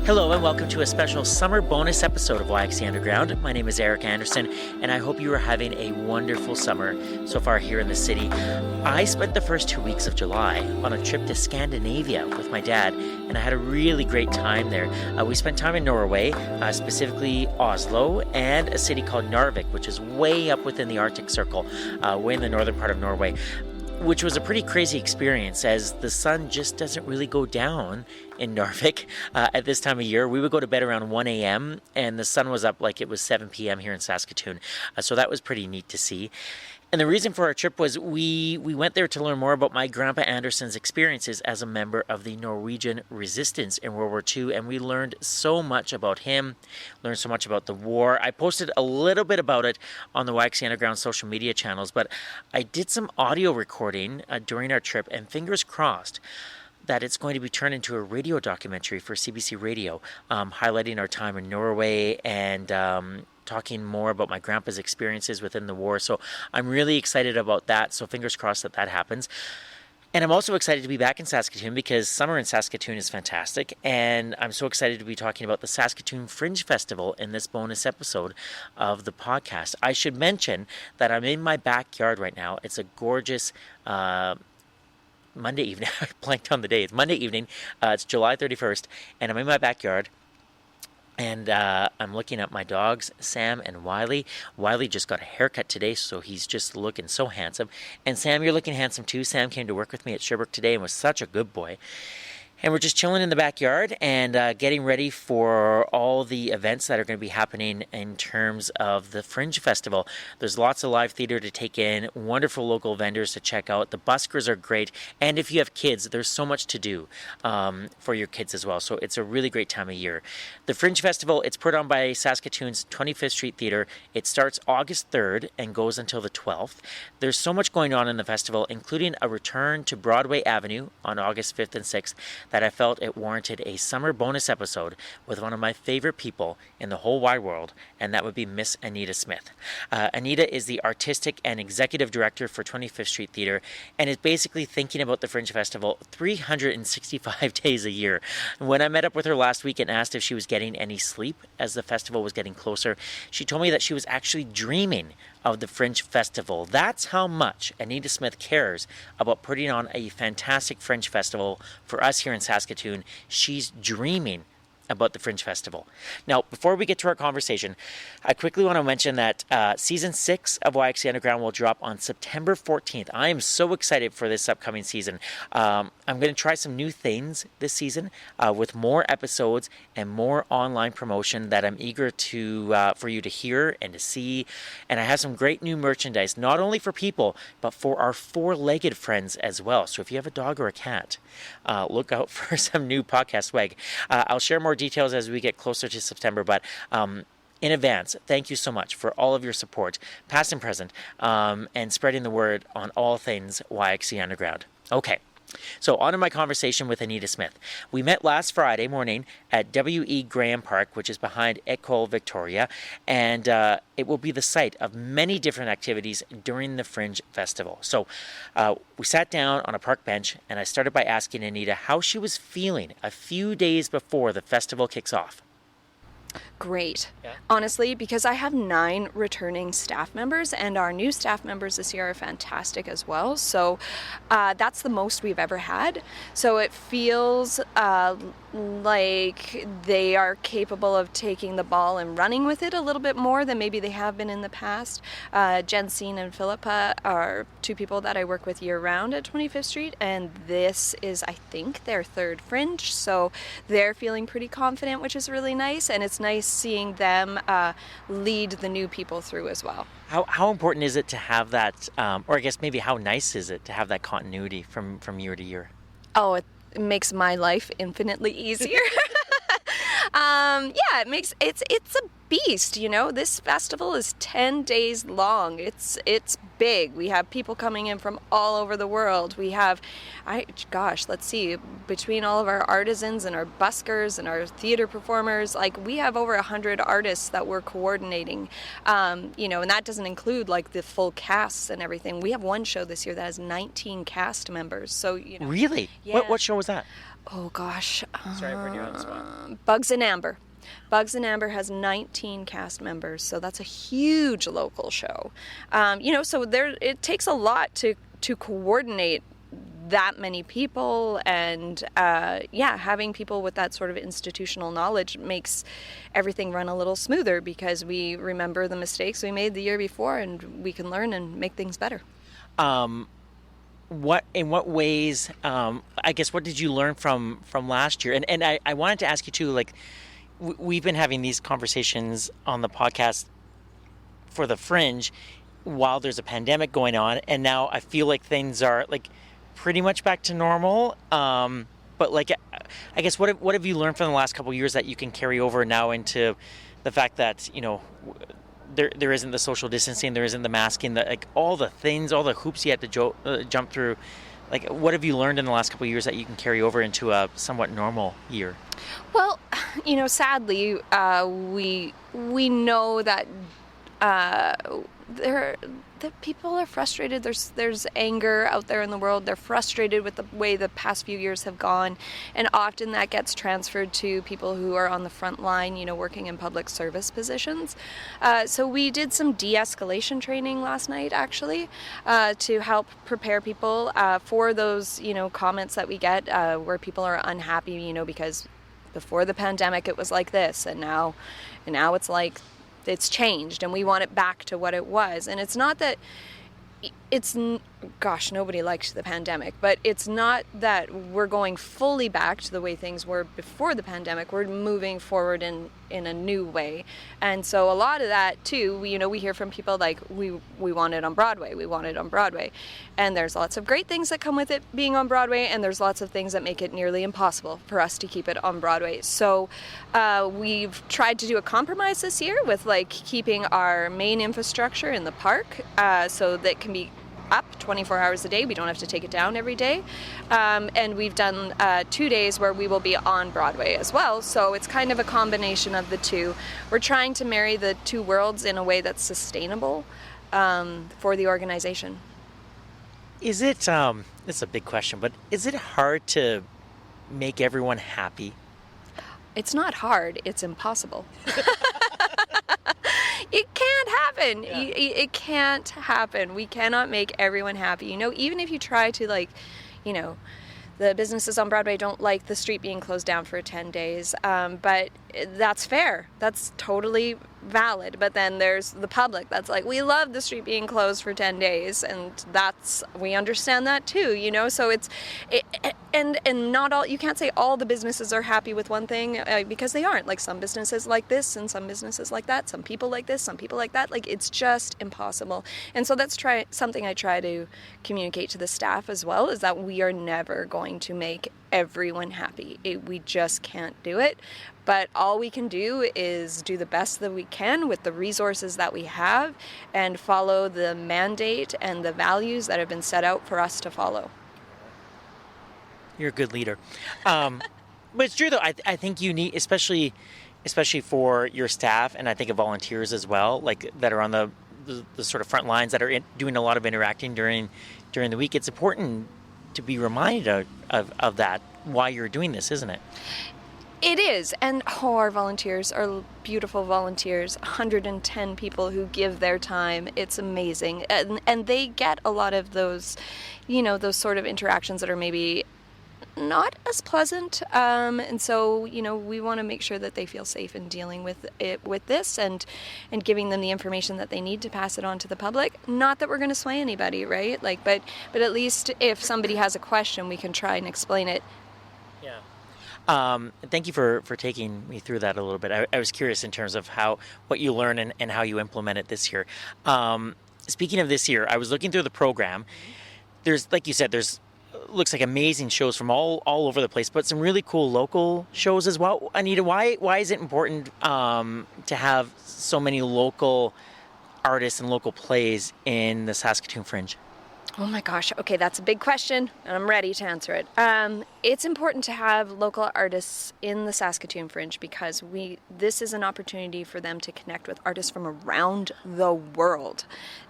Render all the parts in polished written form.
Hello and welcome to a special summer bonus episode of YXE Underground. My name is Eric Anderson and I hope you are having a wonderful summer so far here in the city. I spent the first 2 weeks of July on a trip to Scandinavia with my dad and I had a really great time there. We spent time in Norway, specifically Oslo, and a city called Narvik, which is way up within the Arctic Circle, way in the northern part of Norway, which was a pretty crazy experience as the sun just doesn't really go down in Narvik at this time of year. We would go to bed around 1 a.m. and the sun was up like it was 7 p.m. here in Saskatoon. So that was pretty neat to see. And the reason for our trip was we went there to learn more about my Grandpa Anderson's experiences as a member of the Norwegian resistance in World War II. And we learned so much about him, learned so much about the war. I posted a little bit about it on the YXE Underground social media channels, but I did some audio recording during our trip, and fingers crossed that it's going to be turned into a radio documentary for CBC Radio, highlighting our time in Norway and talking more about my grandpa's experiences within the war. So I'm really excited about that. So fingers crossed that that happens. And I'm also excited to be back in Saskatoon because summer in Saskatoon is fantastic. And I'm so excited to be talking about the Saskatoon Fringe Festival in this bonus episode of the podcast. I should mention that I'm in my backyard right now. It's a gorgeous Monday evening. I blanked on the day. It's Monday evening. It's July 31st. And I'm in my backyard. And I'm looking at my dogs, Sam and Wiley. Wiley just got a haircut today, so he's just looking so handsome. And Sam, you're looking handsome too. Sam came to work with me at Sherbrooke today and was such a good boy. And we're just chilling in the backyard and getting ready for all the events that are going to be happening in terms of the Fringe Festival. There's lots of live theater to take in, wonderful local vendors to check out. The buskers are great. And if you have kids, there's so much to do for your kids as well. So it's a really great time of year. The Fringe Festival, it's put on by Saskatoon's 25th Street Theatre. It starts August 3rd and goes until the 12th. There's so much going on in the festival, including a return to Broadway Avenue on August 5th and 6th. That I felt it warranted a summer bonus episode with one of my favorite people in the whole wide world, and that would be Miss Anita Smith. Anita is the artistic and executive director for 25th Street Theatre and is basically thinking about the Fringe Festival 365 days a year. When I met up with her last week and asked if she was getting any sleep as the festival was getting closer, she told me that she was actually dreaming of the Fringe Festival. That's how much Anita Smith cares about putting on a fantastic Fringe Festival for us here in Saskatoon. She's dreaming about the Fringe Festival. Now, before we get to our conversation, I quickly want to mention that Season 6 of YXE Underground will drop on September 14th. I am so excited for this upcoming season. I'm going to try some new things this season with more episodes and more online promotion that I'm eager to for you to hear and to see. And I have some great new merchandise, not only for people, but for our four-legged friends as well. So if you have a dog or a cat, look out for some new podcast swag. I'll share more details as we get closer to September, but in advance, thank you so much for all of your support, past and present, and spreading the word on all things YXE Underground. Okay, so on to my conversation with Anita Smith. We met last Friday morning at W.E. Graham Park, which is behind Ecole Victoria, and it will be the site of many different activities during the Fringe Festival. So we sat down on a park bench, and I started by asking Anita how she was feeling a few days before the festival kicks off. Great. Yeah. Honestly, because I have 9 returning staff members and our new staff members this year are fantastic as well. So that's the most we've ever had. So it feels like they are capable of taking the ball and running with it a little bit more than maybe they have been in the past. Jensine and Philippa are 2 people that I work with year round at 25th Street, and this is, I think, their 3rd Fringe. So they're feeling pretty confident, which is really nice. And it's nice seeing them lead the new people through as well. How important is it to have that, or I guess maybe how nice is it to have that continuity from year to year? Oh, it makes my life infinitely easier. Yeah, it's a beast, you know. This festival is 10 days long. It's big. We have people coming in from all over the world. We have, let's see, between all of our artisans and our buskers and our theater performers, like we have over 100 artists that we're coordinating, you know, and that doesn't include like the full casts and everything. We have one show this year that has 19 cast members. So, you know. Really? Yeah. What show was that? Oh gosh. Sorry for putting you on the spot. Bugs and Amber. Bugs and Amber has 19 cast members, so that's a huge local show. So it takes a lot to coordinate that many people, and having people with that sort of institutional knowledge makes everything run a little smoother because we remember the mistakes we made the year before, and we can learn and make things better. In what ways, I guess, what did you learn from last year? And I wanted to ask you too, like, we've been having these conversations on the podcast for the Fringe while there's a pandemic going on, and now I feel like things are like pretty much back to normal. But like, I guess, what have you learned from the last couple of years that you can carry over now into the fact that, there isn't the social distancing, there isn't the masking, all the things, all the hoops you had to jump through. Like, what have you learned in the last couple of years that you can carry over into a somewhat normal year? Well, sadly, we know that that people are frustrated. There's anger out there in the world. They're frustrated with the way the past few years have gone, and often that gets transferred to people who are on the front line, working in public service positions. So we did some de-escalation training last night, actually, to help prepare people for those, comments that we get where people are unhappy, because before the pandemic it was like this, and now it's like it's changed, and we want it back to what it was. And it's not that nobody liked the pandemic, but it's not that we're going fully back to the way things were before the pandemic. We're moving forward in a new way. And so a lot of that too, we hear from people like, we want it on Broadway, we want it on Broadway. And there's lots of great things that come with it being on Broadway, and there's lots of things that make it nearly impossible for us to keep it on Broadway. So we've tried to do a compromise this year with keeping our main infrastructure in the park so that can be up 24 hours a day. We don't have to take it down every day. And we've done 2 days where we will be on Broadway as well. So it's kind of a combination of the two. We're trying to marry the two worlds in a way that's sustainable for the organization. Is it, it's a big question, but is it hard to make everyone happy? It's not hard, it's impossible. It can't happen. Yeah. It can't happen. We cannot make everyone happy. Even if you try to the businesses on Broadway don't like the street being closed down for 10 days. But that's fair. That's totally valid. But then there's the public that's like, we love the street being closed for 10 days. And we understand that too, So and not all, you can't say all the businesses are happy with one thing because they aren't. Like, some businesses like this and some businesses like that, some people like this, some people like that. It's just impossible. And so that's something I try to communicate to the staff as well, is that we are never going to make everyone happy. We just can't do it. But all we can do is do the best that we can with the resources that we have and follow the mandate and the values that have been set out for us to follow. You're a good leader. But it's true, though. I think you need, especially for your staff, and I think of volunteers as well, that are on the sort of front lines, that are doing a lot of interacting during the week. It's important to be reminded of that, why you're doing this, isn't it? It is. And our volunteers are beautiful volunteers, 110 people who give their time. It's amazing. And they get a lot of those, those sort of interactions that are maybe not as pleasant. And so, we want to make sure that they feel safe in dealing with this and giving them the information that they need to pass it on to the public. Not that we're going to sway anybody, right? But at least if somebody has a question, we can try and explain it. Yeah. Thank you for taking me through that a little bit. I was curious in terms of what you learn and how you implement it this year. Speaking of this year, I was looking through the program. There's, like you said, looks like amazing shows from all over the place, but some really cool local shows as well. Anita, why is it important to have so many local artists and local plays in the Saskatoon Fringe? Oh my gosh. Okay, that's a big question, and I'm ready to answer it. It's important to have local artists in the Saskatoon Fringe because this is an opportunity for them to connect with artists from around the world.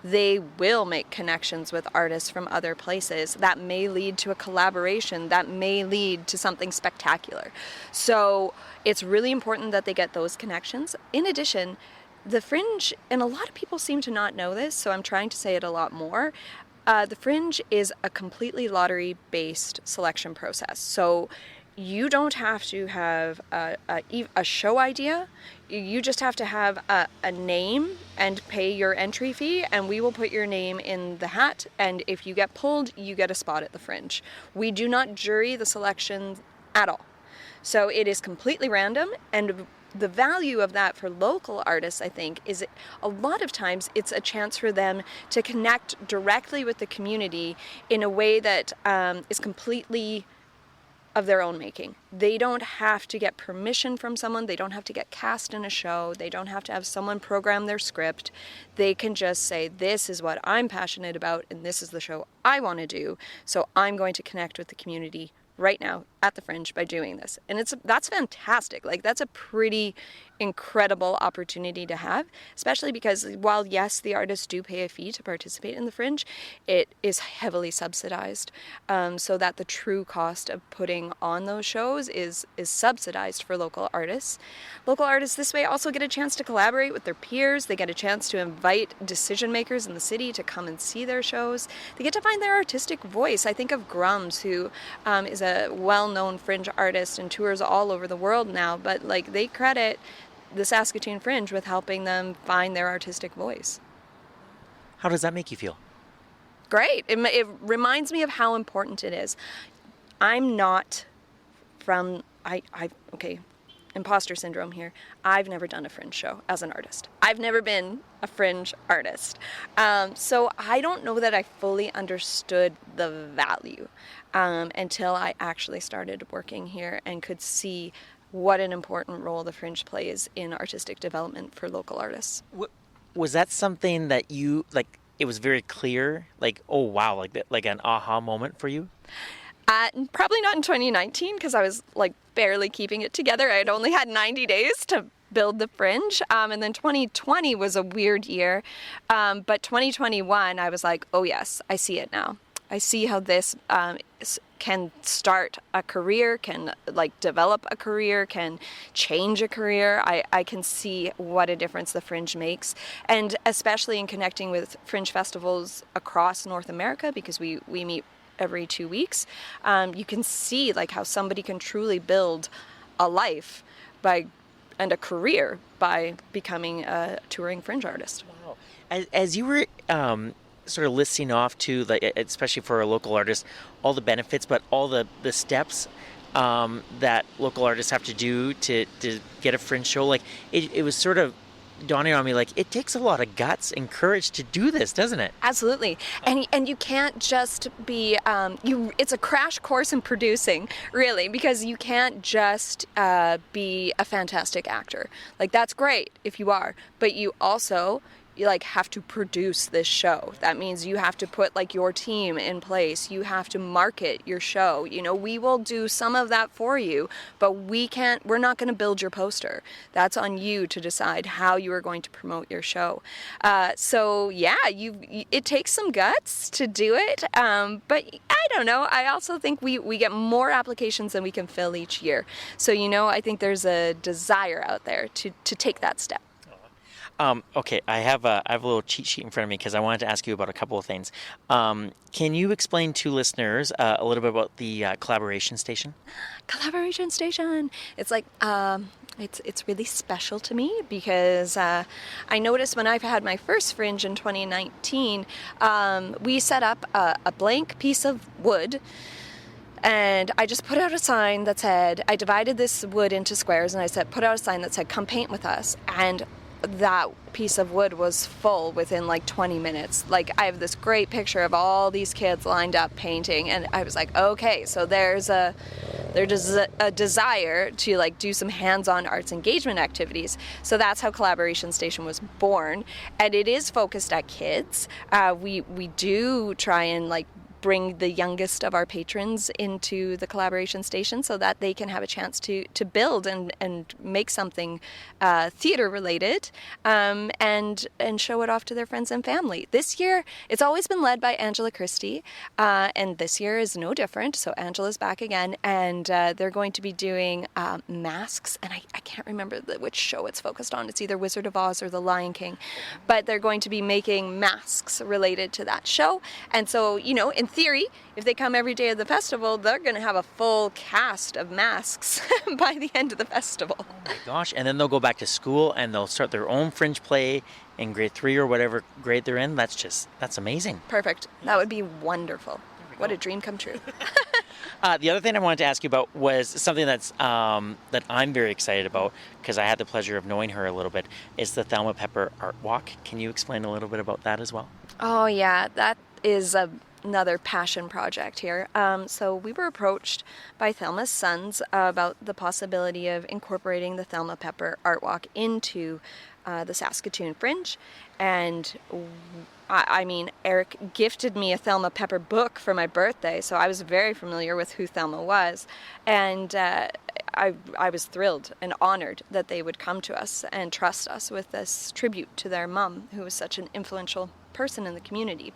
They will make connections with artists from other places. That may lead to a collaboration. That may lead to something spectacular. So it's really important that they get those connections. In addition, the Fringe, and a lot of people seem to not know this, so I'm trying to say it a lot more. The Fringe is a completely lottery-based selection process. So you don't have to have a show idea. You just have to have a name and pay your entry fee, and we will put your name in the hat. And if you get pulled, you get a spot at the Fringe. We do not jury the selection at all. So it is completely random, and the value of that for local artists, I think, is a lot of times it's a chance for them to connect directly with the community in a way that is completely of their own making. They don't have to get permission from someone. They don't have to get cast in a show. They don't have to have someone program their script. They can just say, this is what I'm passionate about, and this is the show I want to do. So I'm going to connect with the community right now at the Fringe by doing this. And that's fantastic. Like, that's a pretty incredible opportunity to have, especially because while yes, the artists do pay a fee to participate in the Fringe, it is heavily subsidized, so that the true cost of putting on those shows is subsidized for local artists. Local artists this way also get a chance to collaborate with their peers. They get a chance to invite decision makers in the city to come and see their shows. They get to find their artistic voice. I think of Grums, who is a well-known Fringe artist and tours all over the world now, but like, they credit the Saskatoon Fringe with helping them find their artistic voice. How does that make you feel? Great. It reminds me of how important it is. I'm not from, okay, imposter syndrome here. I've never done a Fringe show as an artist. I've never been a Fringe artist. So I don't know that I fully understood the value until I actually started working here and could see what an important role the Fringe plays in artistic development for local artists. Was that something that you, like, it was very clear, like, oh wow, like that, like an aha moment for you? Probably not in 2019, because I was like barely keeping it together. I had only had 90 days to build the Fringe, and then 2020 was a weird year, but 2021 I was like, oh yes, I see it now. I see how this can start a career, can like develop a career, can change a career. I can see what a difference the Fringe makes, and especially in connecting with Fringe festivals across North America, because we meet every 2 weeks. You can see like how somebody can truly build a life and a career by becoming a touring Fringe artist. Wow. As you were sort of listing off to, like, especially for a local artist, all the benefits, but all the steps that local artists have to do to get a Fringe show, like it was sort of dawning on me, like, it takes a lot of guts and courage to do this, doesn't it? Absolutely. And you can't just be it's a crash course in producing, really, because you can't just be a fantastic actor. Like, that's great if you are, but you also have to produce this show. That means you have to put like your team in place. You have to market your show. We will do some of that for you, but we're not going to build your poster. That's on you to decide how you are going to promote your show. So yeah, it takes some guts to do it. But I don't know. I also think we get more applications than we can fill each year. So, I think there's a desire out there to take that step. Okay, I have a little cheat sheet in front of me because I wanted to ask you about a couple of things. Can you explain to listeners a little bit about the collaboration station? Collaboration station. It's like it's really special to me because I noticed when I've had my first Fringe in 2019, we set up a blank piece of wood. And I just put out a sign that said, I divided this wood into squares, and I said, put out a sign that said, come paint with us. And that piece of wood was full within like 20 minutes. Like, I have this great picture of all these kids lined up painting, and I was like, okay, so there's a There's a desire to like do some hands-on arts engagement activities. So that's how Collaboration Station was born, and it is focused at kids. We do try and like bring the youngest of our patrons into the Collaboration Station so that they can have a chance to build and make something theater related, and show it off to their friends and family. This year, it's always been led by Angela Christie, and this year is no different. So Angela's back again, and they're going to be doing masks, and I can't remember which show it's focused on. It's either Wizard of Oz or The Lion King, but they're going to be making masks related to that show. And so, you know, in theory, if they come every day of the festival, they're going to have a full cast of masks by the end of the festival. Oh my gosh. And then they'll go back to school and they'll start their own fringe play in grade 3 or whatever grade they're in. That's amazing. Perfect. That would be wonderful. What a dream come true. The other thing I wanted to ask you about was something that I'm very excited about, because I had the pleasure of knowing her a little bit, is the Thelma Pepper Art Walk. Can you explain a little bit about that as well? Oh yeah, that is another passion project here. So we were approached by Thelma's sons about the possibility of incorporating the Thelma Pepper Art Walk into the Saskatoon Fringe, and I mean, Eric gifted me a Thelma Pepper book for my birthday, so I was very familiar with who Thelma was, and I was thrilled and honored that they would come to us and trust us with this tribute to their mom, who was such an influential person in the community.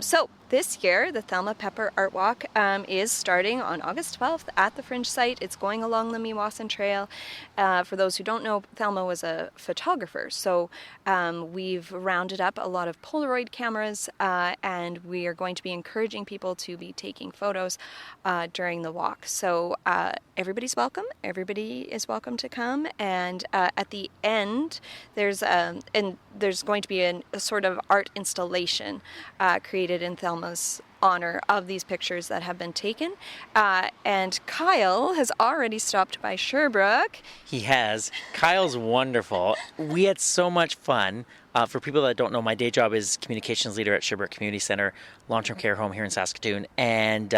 So this year, the Thelma Pepper Art Walk is starting on August 12th at the Fringe site. It's going along the Meewasin Trail. For those who don't know, Thelma was a photographer, so we've rounded up a lot of Polaroid cameras, and we are going to be encouraging people to be taking photos during the walk. So everybody's welcome. Everybody is welcome to come, and at the end, there's going to be a sort of art installation created in Thelma's honor of these pictures that have been taken. And Kyle has already stopped by Sherbrooke. He has. Kyle's wonderful. We had so much fun. For people that don't know, my day job is communications leader at Sherbrooke Community Center, long-term care home here in Saskatoon. And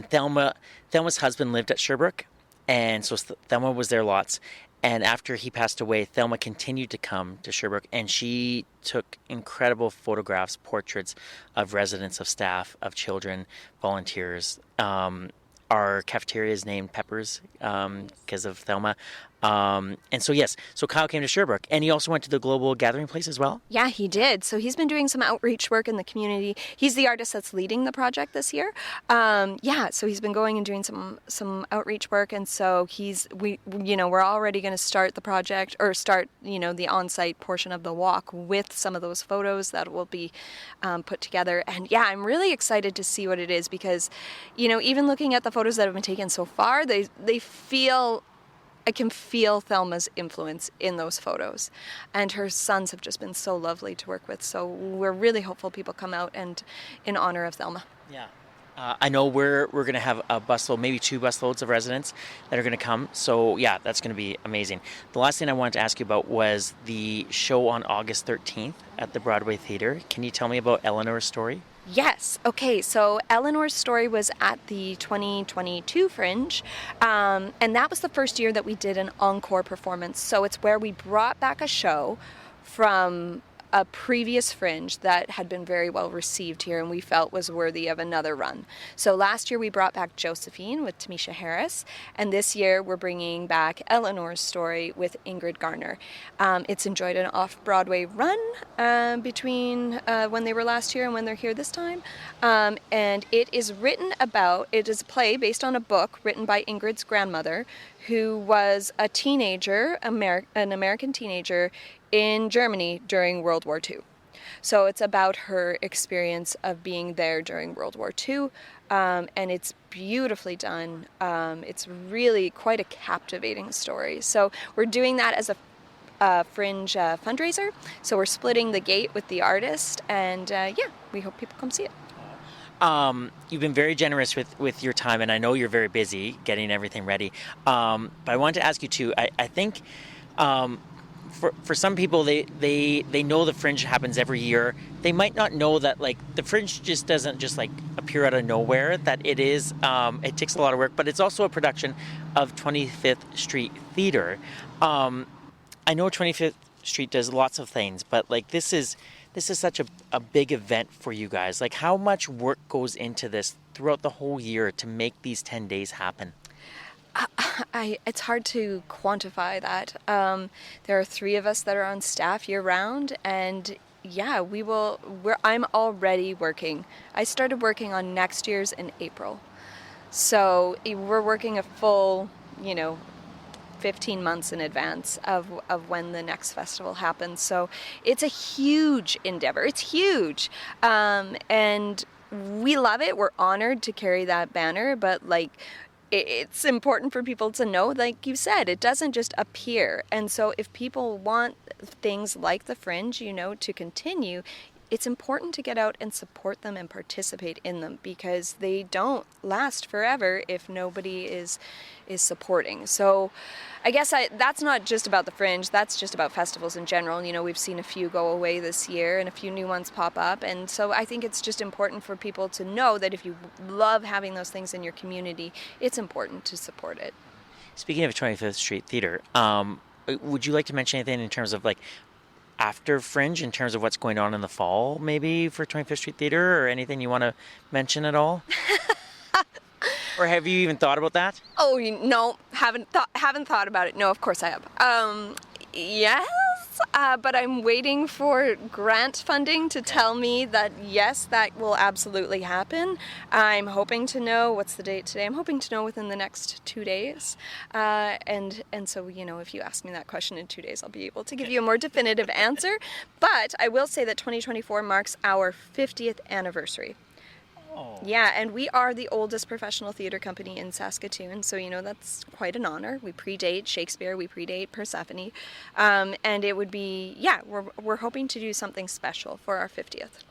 Thelma's husband lived at Sherbrooke, and so Thelma was there lots. And after he passed away, Thelma continued to come to Sherbrooke, and she took incredible photographs, portraits of residents, of staff, of children, volunteers. Our cafeteria is named Peppers because of Thelma. And so, yes, so Kyle came to Sherbrooke, and he also went to the Global Gathering Place as well? Yeah, he did. So he's been doing some outreach work in the community. He's the artist that's leading the project this year. So he's been going and doing some outreach work, and so we're already going to start the project, or start, the on-site portion of the walk with some of those photos that will be put together. And yeah, I'm really excited to see what it is, because, even looking at the photos that have been taken so far, I can feel Thelma's influence in those photos, and her sons have just been so lovely to work with. So we're really hopeful people come out and in honor of Thelma. Yeah. I know we're going to have a busload, maybe 2 busloads of residents that are going to come. So yeah, that's going to be amazing. The last thing I wanted to ask you about was the show on August 13th at the Broadway Theatre. Can you tell me about Eleanor's story? Yes. Okay. So Eleanor's story was at the 2022 Fringe, and that was the first year that we did an encore performance. So it's where we brought back a show from a previous Fringe that had been very well received here and we felt was worthy of another run. So last year we brought back Josephine with Tamisha Harris, and this year we're bringing back Eleanor's story with Ingrid Garner. It's enjoyed an off-Broadway run between when they were last year and when they're here this time, and it is a play based on a book written by Ingrid's grandmother, who was a teenager, an American teenager in Germany during World War II. So it's about her experience of being there during World War II, and it's beautifully done. It's really quite a captivating story. So we're doing that as a Fringe fundraiser. So we're splitting the gate with the artist, and we hope people come see it. You've been very generous with your time, and I know you're very busy getting everything ready. But I wanted to ask you too. I think for some people, they know the Fringe happens every year. they might not know that like the Fringe just doesn't just like appear out of nowhere, that it is it takes a lot of work, but it's also a production of 25th Street Theater. I know 25th Street does lots of things, but like this is such a big event for you guys. Like how much work goes into this throughout the whole year to make these 10 days happen? It's hard to quantify that. There are 3 of us that are on staff year round, and yeah, I'm already working. I started working on next year's in April. So we're working a full, 15 months in advance of when the next festival happens. So it's a huge endeavor. It's huge. And we love it. We're honored to carry that banner, but like, it's important for people to know, like you said, it doesn't just appear. And so if people want things like the Fringe, to continue, it's important to get out and support them and participate in them, because they don't last forever if nobody is supporting. So I guess that's not just about the Fringe, that's just about festivals in general. We've seen a few go away this year and a few new ones pop up. And so I think it's just important for people to know that if you love having those things in your community, it's important to support it. Speaking of 25th Street Theater, would you like to mention anything in terms of like after Fringe, in terms of what's going on in the fall, maybe for 25th Street Theater, or anything you want to mention at all? Or have you even thought about that? Oh, no, haven't thought about it. No, of course I have. Yes, but I'm waiting for grant funding to tell me that yes, that will absolutely happen. I'm hoping to know, what's the date today? I'm hoping to know within the next 2 days. And so, if you ask me that question in 2 days, I'll be able to give you a more definitive answer. But I will say that 2024 marks our 50th anniversary. Yeah, and we are the oldest professional theater company in Saskatoon, so that's quite an honor. We predate Shakespeare, we predate Persephone, and it would be, we're hoping to do something special for our 50th.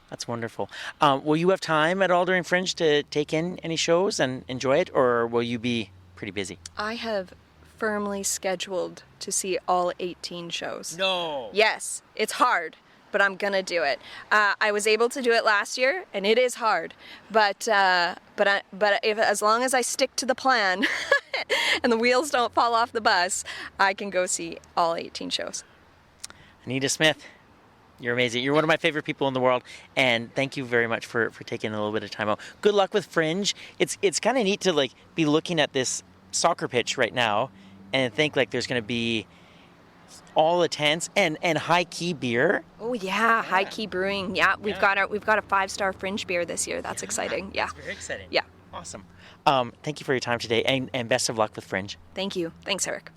That's wonderful. Will you have time at all during Fringe to take in any shows and enjoy it, or will you be pretty busy? I have firmly scheduled to see all 18 shows. No! Yes, it's hard, but I'm gonna do it. I was able to do it last year, and it is hard. But if as long as I stick to the plan, and the wheels don't fall off the bus, I can go see all 18 shows. Anita Smith, you're amazing. You're one of my favorite people in the world, and thank you very much for taking a little bit of time out. Good luck with Fringe. It's kind of neat to like be looking at this soccer pitch right now, and think like there's going to be all the tents and high key beer. Oh yeah, high key brewing. Yeah, we've got a 5-star Fringe beer this year. That's exciting. Yeah. That's very exciting. Yeah. Awesome. Thank you for your time today, and best of luck with Fringe. Thank you. Thanks, Eric.